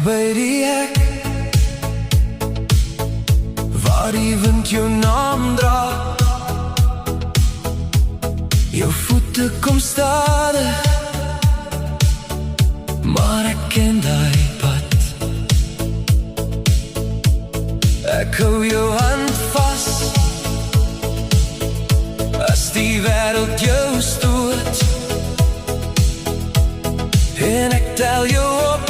by die hek waar die wind jou naam dra. Jou voete kom stadig, maar ek ken die pad. Ek hou jou hand vast as die wêreld jou stoot, en ek tel jou op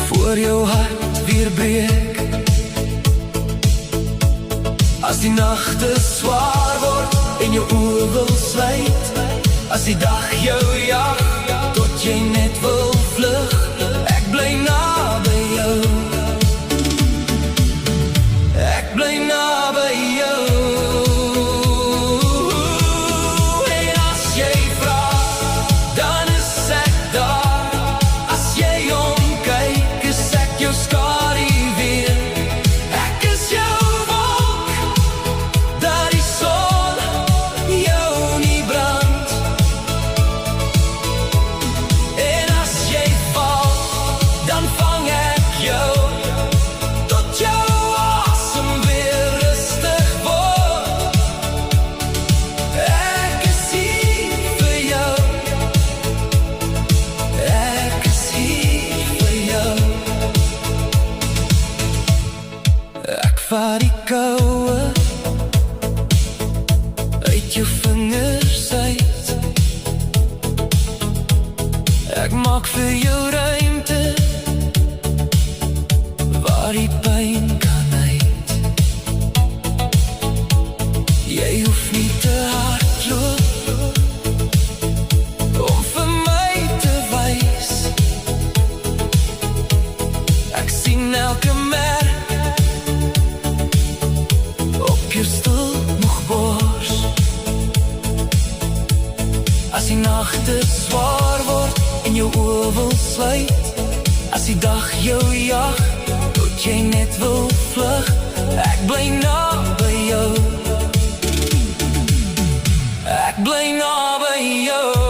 voor jou hart weer breek. As die nagte swaar word en jou oë wil sluit, as die dag jou jag tot jy net wil vlug, ek bly naby jou. Ek bly naby jou. En as jy vra, dan is ek daar. As jy omkyk, is ek jou skadu weer. Ek is jou wolk, dat die son jou nie brand. En as jy val, dan vang ek jou, tot jou asem weer rustig word. Ek is hier vir jou. Ek is hier vir jou. Ek vat die koue uit jou vingers uit. Ek maak vir jou ruimte waar die pyn kan uit. Jy hoef nie te hardloop om vir my te wys. Ek sien elke merk op jou stil moeg bors. As die nagte swaar word en jou oë wil sluit, as die dag jou jag tot jy net wil vlug, ek bly naby jou. Ek bly naby jou.